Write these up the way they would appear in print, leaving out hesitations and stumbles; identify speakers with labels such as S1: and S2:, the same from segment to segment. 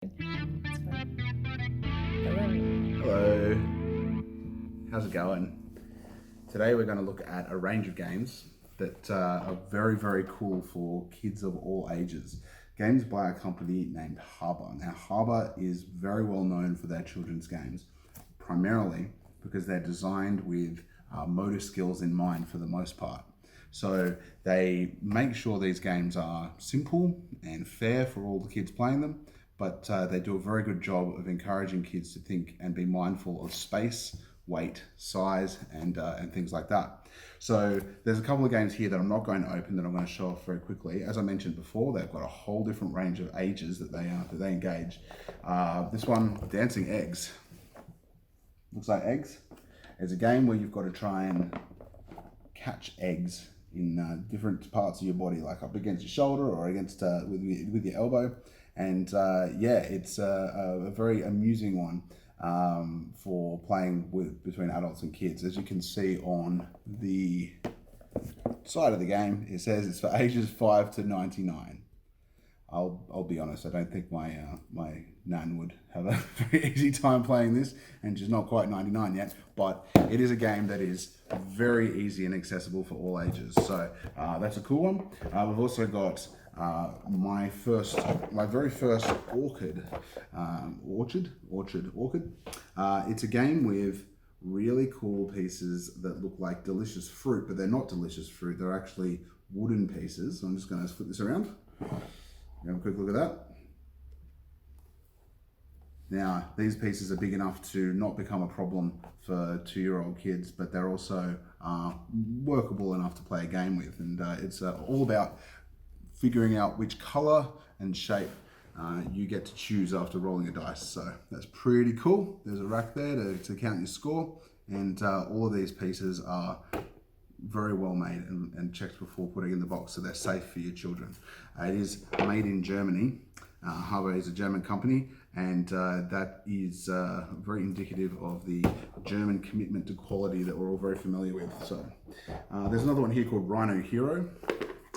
S1: Hello, how's it going? Today we're going to look at a range of games that are very, very cool for kids of all ages. Games by a company named Haba. Now, Haba is very well known for their children's games, primarily because they're designed with motor skills in mind for the most part. So they make sure these games are simple and fair for all the kids playing them, but they do a very good job of encouraging kids to think and be mindful of space, weight, size, and things like that. So there's a couple of games here that I'm not going to open that I'm going to show off very quickly. As I mentioned before, they've got a whole different range of ages that they engage. This one, Dancing Eggs. Looks like eggs. It's a game where you've got to try and catch eggs in different parts of your body, like up against your shoulder or against with your elbow. And yeah, it's a very amusing one for playing between adults and kids. As you can see on the side of the game, it says it's for ages 5 to 99. I'll be honest, I don't think my nan would have a very easy time playing this, and she's not quite 99 yet, but it is a game that is very easy and accessible for all ages. So that's a cool one. We've also got my very first Orchid. It's a game with really cool pieces that look like delicious fruit, but they're not delicious fruit. They're actually wooden pieces. So I'm just going to flip this around. Have a quick look at that. Now, these pieces are big enough to not become a problem for 2-year-old kids, but they're also workable enough to play a game with. And it's all about figuring out which color and shape you get to choose after rolling a dice. So that's pretty cool. There's a rack there to count your score. And all of these pieces are very well made and checked before putting in the box, so they're safe for your children. It is made in Germany. Haba is a German company, and that is very indicative of the German commitment to quality that we're all very familiar with. So there's another one here called Rhino Hero.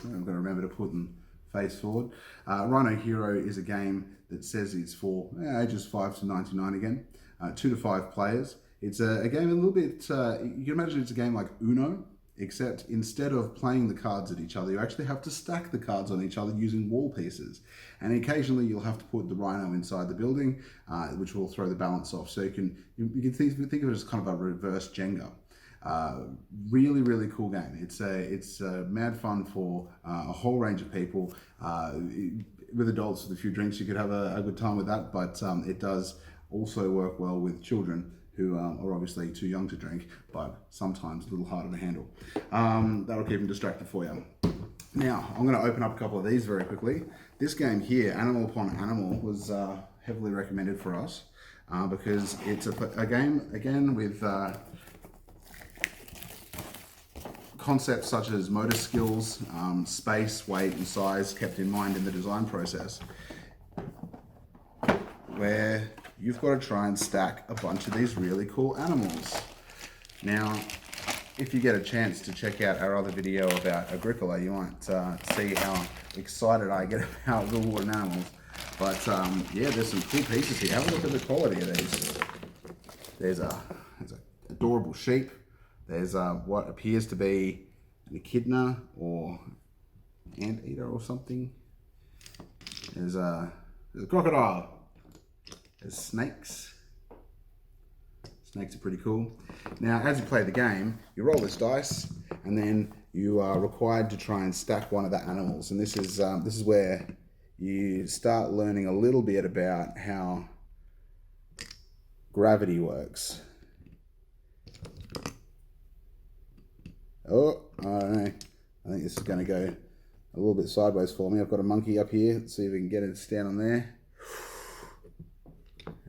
S1: I'm going to remember to put them face forward. Rhino Hero is a game that says it's for ages 5 to 99 again, 2 to 5 players. It's a game a little bit, you can imagine it's a game like Uno, except instead of playing the cards at each other, you actually have to stack the cards on each other using wall pieces. And occasionally you'll have to put the rhino inside the building, which will throw the balance off. So you can think of it as kind of a reverse Jenga. Really, really cool game. It's mad fun for a whole range of people. With adults with a few drinks, you could have a good time with that, but it does also work well with children who are obviously too young to drink, but sometimes a little harder to handle. That'll keep them distracted for you. Now, I'm going to open up a couple of these very quickly. This game here, Animal Upon Animal, was heavily recommended for us because it's a game, again, with concepts such as motor skills, space, weight, and size kept in mind in the design process, where you've got to try and stack a bunch of these really cool animals. Now, if you get a chance to check out our other video about Agricola, you might see how excited I get about little wooden animals. But yeah, there's some cool pieces here. Have a look at the quality of these. There's an adorable sheep. There's what appears to be an echidna or anteater or something. There's a crocodile. There's snakes. Snakes are pretty cool. Now, as you play the game, you roll this dice, and then you are required to try and stack one of the animals. And this is where you start learning a little bit about how gravity works. Oh, I don't know. I think this is going to go a little bit sideways for me. I've got a monkey up here. Let's see if we can get it to stand on there.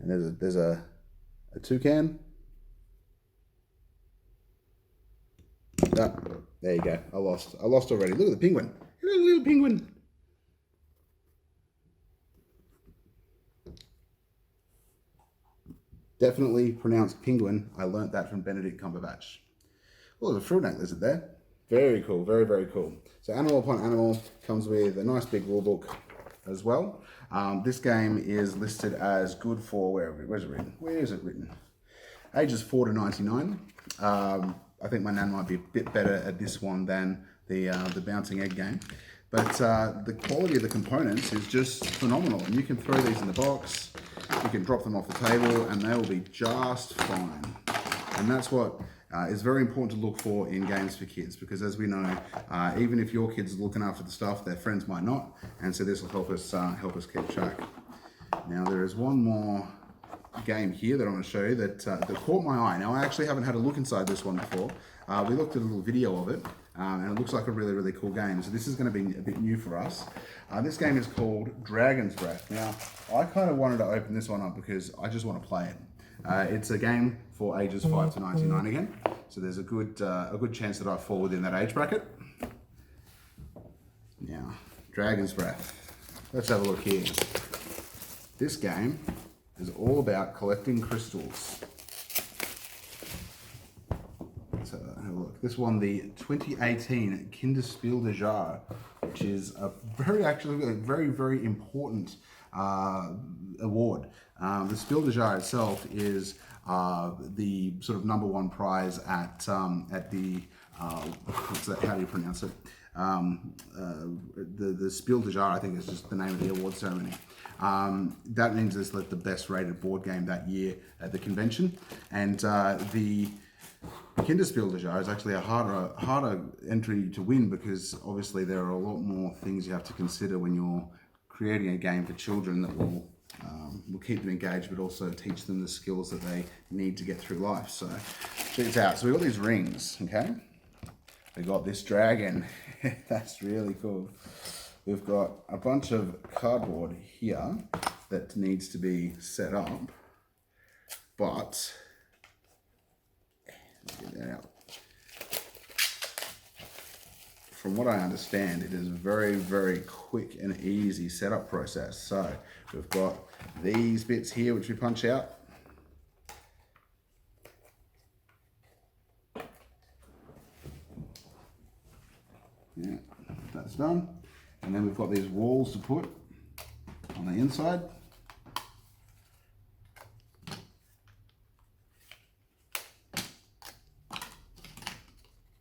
S1: And there's a toucan. Ah, there you go. I lost already. Look at the penguin. Look at the little penguin. Definitely pronounced penguin. I learnt that from Benedict Cumberbatch. Oh, there's a fruit neck lizard there. Very cool. Very, very cool. So Animal Upon Animal comes with a nice big rule book. as well. This game is listed as good for, where's it written? Where is it written? Ages 4 to 99. I think my nan might be a bit better at this one than the bouncing egg game. But the quality of the components is just phenomenal. And you can throw these in the box, you can drop them off the table, and they will be just fine. And that's what is very important to look for in games for kids, because as we know, even if your kids are looking after the stuff, their friends might not. And so this will help us keep track. Now there is one more game here that I want to show you that caught my eye. Now I actually haven't had a look inside this one before. We looked at a little video of it, and it looks like a really, really cool game. So this is going to be a bit new for us. This game is called Dragon's Breath. Now I kind of wanted to open this one up because I just want to play it. It's a game for ages 5 to 99 again. So there's a good chance that I fall within that age bracket. Now, Dragon's Breath. Let's have a look here. This game is all about collecting crystals. Let's have a look. This won the 2018 Kinderspiel des Jahres, which is a very, very important award. The Spiel des Jahres itself is the sort of #1 prize at the what's that, how do you pronounce it? The Spiel des Jahres, I think, is just the name of the award ceremony. That means it's like the best rated board game that year at the convention, and the Kinderspiel des Jahres is actually a harder entry to win, because obviously there are a lot more things you have to consider when you're creating a game for children that will keep them engaged, but also teach them the skills that they need to get through life. So check this out. So we've got these rings, okay? We've got this dragon. That's really cool. We've got a bunch of cardboard here that needs to be set up, but let's get that out. From what I understand, it is a very, very quick and easy setup process. So we've got these bits here which we punch out. Yeah, that's done. And then we've got these walls to put on the inside.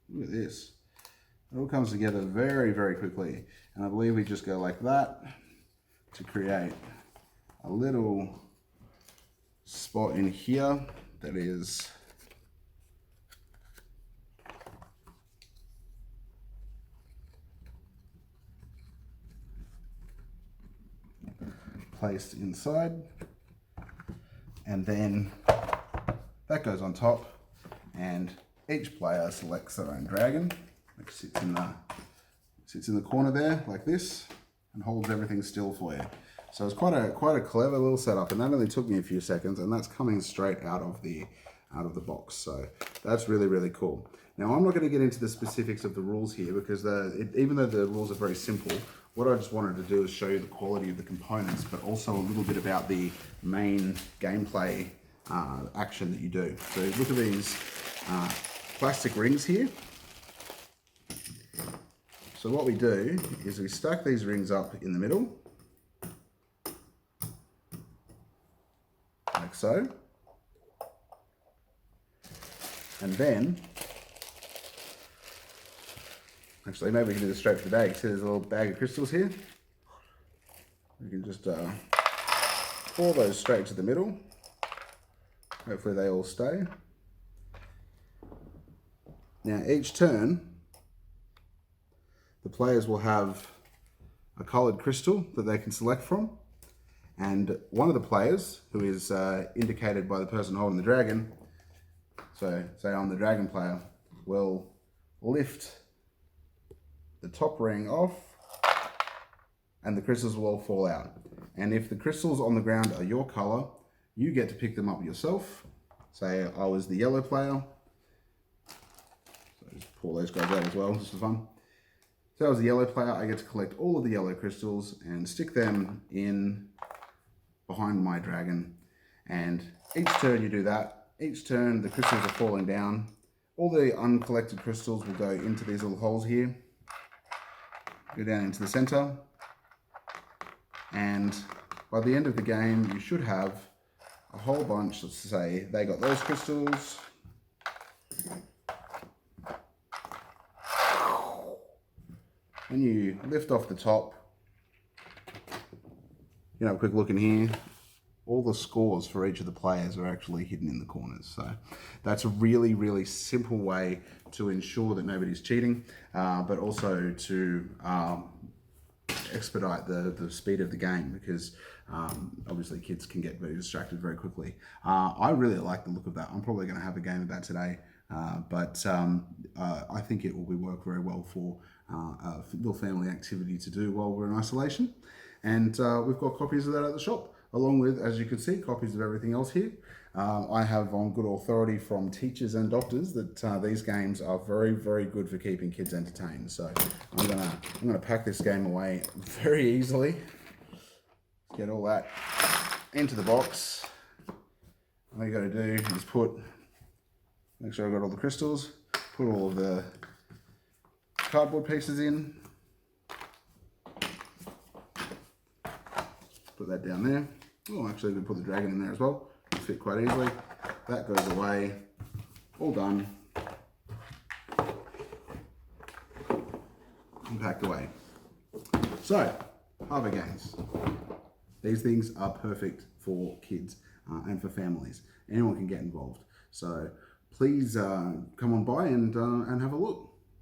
S1: Look at this. It all comes together very, very quickly. And I believe we just go like that to create a little spot in here that is placed inside, and then that goes on top, and each player selects their own dragon, which sits in the corner there like this and holds everything still for you. So it's quite a clever little setup, and that only took me a few seconds, and that's coming straight out of the box. So that's really, really cool. Now I'm not going to get into the specifics of the rules here, because even though the rules are very simple, what I just wanted to do is show you the quality of the components, but also a little bit about the main gameplay action that you do. So look at these plastic rings here. So what we do is we stack these rings up in the middle, like so. And then, actually maybe we can do this straight for the bag. See, there's a little bag of crystals here. We can just pour those straight to the middle. Hopefully they all stay. Now each turn, the players will have a coloured crystal that they can select from, and one of the players, who is indicated by the person holding the dragon, so say I'm the dragon player, will lift the top ring off, and the crystals will all fall out. And if the crystals on the ground are your colour, you get to pick them up yourself. Say I was the yellow player, so just pour those guys out as well, just for fun. So as a yellow player, I get to collect all of the yellow crystals and stick them in behind my dragon. And each turn you do that. Each turn the crystals are falling down. All the uncollected crystals will go into these little holes here. Go down into the center. And by the end of the game, you should have a whole bunch. Let's say they got those crystals. When you lift off the top, you know, a quick look in here, all the scores for each of the players are actually hidden in the corners. So that's a really, really simple way to ensure that nobody's cheating, but also to expedite the speed of the game, because obviously kids can get very distracted very quickly. I really like the look of that. I'm probably going to have a game of that today, but I think it will work very well for a little family activity to do while we're in isolation. And we've got copies of that at the shop, along with, as you can see, copies of everything else here. I have on good authority from teachers and doctors that these games are very, very good for keeping kids entertained. So I'm gonna pack this game away very easily. Get all that into the box. All you got to do is make sure I've got all the crystals, put all of the cardboard pieces in. Put that down there. Oh, actually, we put the dragon in there as well. It'll fit quite easily. That goes away. All done. And packed away. So, Haba Games. These things are perfect for kids and for families. Anyone can get involved. So, please come on by and have a look.